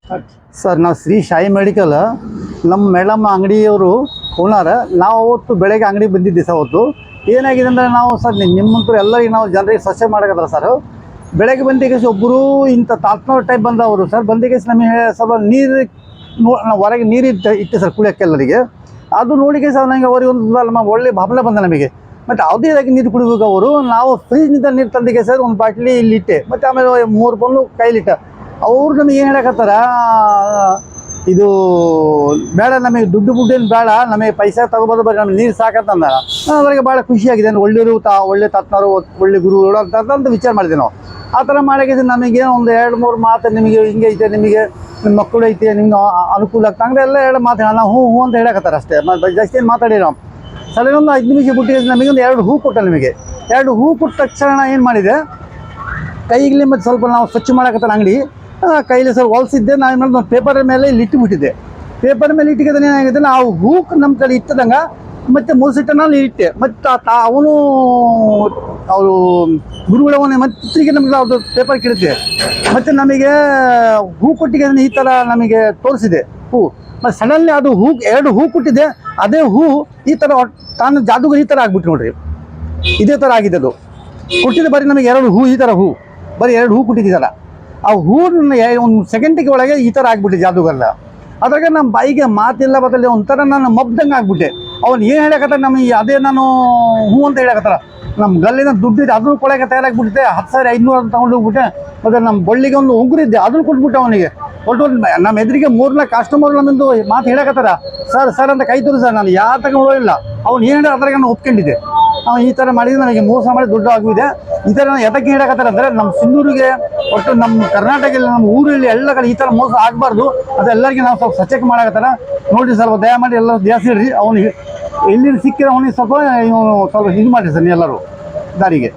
Sir ನಾವು Shri Sai medical ನಮ್ಮ madam ಅಂಗಡಿಯವರು ಓನರ್. ನಾವು ಅವತ್ತು ಬೆಳಗ್ಗೆ ಅಂಗಡಿ ಬಂದಿದ್ದೆ ಸರ್. ಅವತ್ತು ಏನಾಗಿದೆ ಅಂದರೆ ನಾವು ಸರ್ ನಿಮ್ಮಂತೂ ಎಲ್ಲರಿಗೆ ನಾವು ಜನರಿಗೆ ಸ್ವಚ್ಛ ಮಾಡಕತ್ತಲ್ಲ ಸರ್. ಬೆಳಗ್ಗೆ ಬಂದಿಗೆ ಒಬ್ಬರು ಇಂಥ ತಾತ್ನೂರು ಟೈಪ್ ಬಂದವರು ಸರ್. ಬಂದಿಗೆ ನಮಗೆ ಸ್ವಲ್ಪ ನೀರು ಹೊರಗೆ ನೀರು ಇಟ್ಟು ಸರ್ ಕುಡಿಯೋಕ್ಕೆ ಎಲ್ಲರಿಗೆ. ಅದು ನೋಡಿಕೆ ಸರ್ ನನಗೆ ಅವರಿಗೆ ಒಂದು ನಮ್ಮ ಒಳ್ಳೆ ಭಾವನೆ ಬಂದ ನಮಗೆ. ಮತ್ತು ಯಾವುದೇ ಇದಾಗಿ ನೀರು ಕುಡಿಬೇಕು ಅವರು. ನಾವು ಫ್ರಿಜ್ನಿಂದ ನೀರು ತಂದಿಗೆ ಸರ್ ಒಂದು ಬಾಟ್ಲಿ ಇಲ್ಲಿ ಇಟ್ಟೆ. ಮತ್ತು ಆಮೇಲೆ 3 ಬಂದು ಕೈಲಿಟ್ಟ. ಅವ್ರು ನಮಗೆ ಏನು ಹೇಳಕತ್ತಾರ, ಇದು ಬೇಡ, ನಮಗೆ ದುಡ್ಡು ಏನು ಬೇಡ, ನಮಗೆ ಪೈಸೆ ತಗೋಬೋದು, ಬರೀ ನಮಗೆ ನೀರು ಸಾಕಂತಂದಾಗ ಅವರಿಗೆ ಭಾಳ ಖುಷಿಯಾಗಿದೆ. ಒಳ್ಳೆಯವರು ಒಳ್ಳೆ ತತ್ನಾರು ಒಳ್ಳೆ ಗುರುಗಳು ಅಂತ ವಿಚಾರ ಮಾಡಿದೆ ನಾವು. ಆ ಥರ ಮಾಡಿದ್ರೆ ನಮಗೆ ಒಂದು 2-3 ಮಾತು ನಿಮಗೆ ಹಿಂಗೆ ಐತೆ, ನಿಮಗೆ ನಿಮ್ಮ ಮಕ್ಕಳು ಐತೆ, ನಿಮ್ಗೆ ಅನುಕೂಲ ಆಗ್ತಾ ಅಂದರೆ ಎಲ್ಲ 2 ಮಾತು ನಾವು ಹ್ಞೂ ಅಂತ ಹೇಳಕತ್ತಾರೆ ಅಷ್ಟೇ. ಜಾಸ್ತಿ ಏನು ಮಾತಾಡಿ ನಾವು ಸಲ ಒಂದು 5 ನಿಮಿಷ ಬಿಟ್ಟಿಗೆ ನಮಗೆ ಒಂದು 2 ಹೂ ಕೊಟ್ಟ. ನಿಮಗೆ 2 ಹೂ ಕೊಟ್ಟ ತಕ್ಷಣ ಏನು ಮಾಡಿದೆ, ಕೈಗೆ ಮತ್ತು ಸ್ವಲ್ಪ ನಾವು ಸ್ವಚ್ಛ ಮಾಡಕತ್ತಾರ ಅಂಗಡಿ ಕೈಲಿ ಸ್ವಲ್ಪ ಹೊಲ್ಸಿದ್ದೆ. ನಾವು ಏನು ಮಾಡಿದೆ, ಪೇಪರ್ ಮೇಲೆ ಇಲ್ಲಿ ಇಟ್ಟುಬಿಟ್ಟಿದ್ದೆ. ಪೇಪರ್ ಮೇಲೆ ಇಟ್ಟಿಗೆ ಏನಾಗಿದೆ, ನಾವು ಹೂಕ್ ನಮ್ಮ ಕಡೆ ಇಟ್ಟದಂಗೆ ಮತ್ತು ಮುಸಿಟ್ಟನಲ್ಲಿ ಇಟ್ಟೆ. ಮತ್ತು ಅವನು ಅವರು ಗುರುಗಳವನೇ ಮತ್ತೆ ನಮಗೆ ಅದು ಪೇಪರ್ ಕಿಡುತ್ತೆ. ಮತ್ತು ನಮಗೆ ಹೂ ಕೊಟ್ಟಿಗೆ ಈ ಥರ ನಮಗೆ ತೋರಿಸಿದೆ ಹೂ. ಮತ್ತು ಸಡನ್ಲಿ ಅದು ಹೂ 2 ಹೂ ಕೊಟ್ಟಿದ್ದೆ. ಅದೇ ಹೂ ಈ ಥರ ತಾನು ಜಾದುಗರು ಈ ಥರ ಆಗ್ಬಿಟ್ಟು ನೋಡ್ರಿ, ಇದೇ ಥರ ಆಗಿದೆ. ಅದು ಕೊಟ್ಟಿದ್ದೆ ಬರೀ ನಮಗೆ 2 ಹೂ, ಈ ಥರ ಹೂ ಬರೀ 2 ಹೂ ಕೊಟ್ಟಿದ್ದಾರ. ಆ ಹೂರನ್ನ ಒಂದು ಸೆಕೆಂಡಿಗೆ ಒಳಗೆ ಈ ಥರ ಆಗ್ಬಿಟ್ಟೆ ಜಾದುಗರ. ಅದ್ರಾಗ ನಮ್ಮ ಬಾಯಿಗೆ ಮಾತಿಲ್ಲ, ಬದಲಿ ಒಂಥರ ನಾನು ಮಬ್ದಂಗೆ ಆಗ್ಬಿಟ್ಟೆ. ಅವ್ನು ಏನು ಹೇಳಕತ್ತಾರ ನಮಗೆ, ಅದೇ ನಾನು ಹೂ ಅಂತ ಹೇಳಕತ್ತಾರ. ನಮ್ಮ ಗಲ್ಲಿನ ದುಡ್ಡಿದೆ ಅದನ್ನು ಕೊಡೋಕೆ ತಯಾರಾಗಿಬಿಟ್ಟಿದೆ. 10,500 ಅಂತ ತೊಗೊಂಡು ಹೋಗ್ಬಿಟ್ಟೆ. ಮತ್ತು ನಮ್ಮ ಬಳ್ಳಿಗೆ ಒಂದು ಉಂಗುರಿದ್ದೆ ಅದನ್ನು ಕೊಟ್ಬಿಟ್ಟೆ ಅವನಿಗೆ. ಒಟ್ಟು ನಮ್ಮ ಎದುರಿಗೆ 3-4 ಕಸ್ಟಮರ್ ನಮ್ಮಿಂದು ಮಾತು ಹೇಳಕತ್ತಾರ, ಸರ್ ಸರ್ ಅಂತ ಕೈ ತೋರಿ ಸರ್. ನಾನು ಯಾರ ತಗೊಂಡಿಲ್ಲ. ಅವ್ನು ಏನು ಹೇಳಿ ಅದ್ರಾಗ ನಾನು ಒಪ್ಕೊಂಡಿದ್ದೆ. ಅವ್ನು ಈ ಥರ ಮಾಡಿದ್ರೆ ನನಗೆ ಮೋಸ ಮಾಡಿ ದುಡ್ಡು ಆಗಿದೆ. ಈ ಥರ ಎದಕ್ಕೆ ಹೇಳಕತ್ತಾರೆ ಅಂದರೆ, ನಮ್ಮ ಸಿಂಧೂರಿಗೆ ಒಟ್ಟು ನಮ್ಮ ಕರ್ನಾಟಕದಲ್ಲಿ ನಮ್ಮ ಊರಲ್ಲಿ ಎಲ್ಲ ಕಡೆ ಈ ಥರ ಮೋಸ ಆಗಬಾರ್ದು. ಅದೆಲ್ಲರಿಗೆ ನಾವು ಸ್ವಲ್ಪ ಸಚೇತ ಮಾಡಕತ್ತಾರ. ನೋಡಿರಿ ಸ್ವಲ್ಪ ದಯಮಾಡಿ ಎಲ್ಲ ಜಾಸ್ತಿ ಇಡ್ರಿ. ಅವನಿಗೆ ಎಲ್ಲಿ ಸಿಕ್ಕಿರೋ ಅವನಿಗೆ ಸ್ವಲ್ಪ ಇವನು ಸ್ವಲ್ಪ ಇದು ಮಾಡಿರಿ ಸರ್ ಎಲ್ಲರೂ ದಾರಿಗೆ.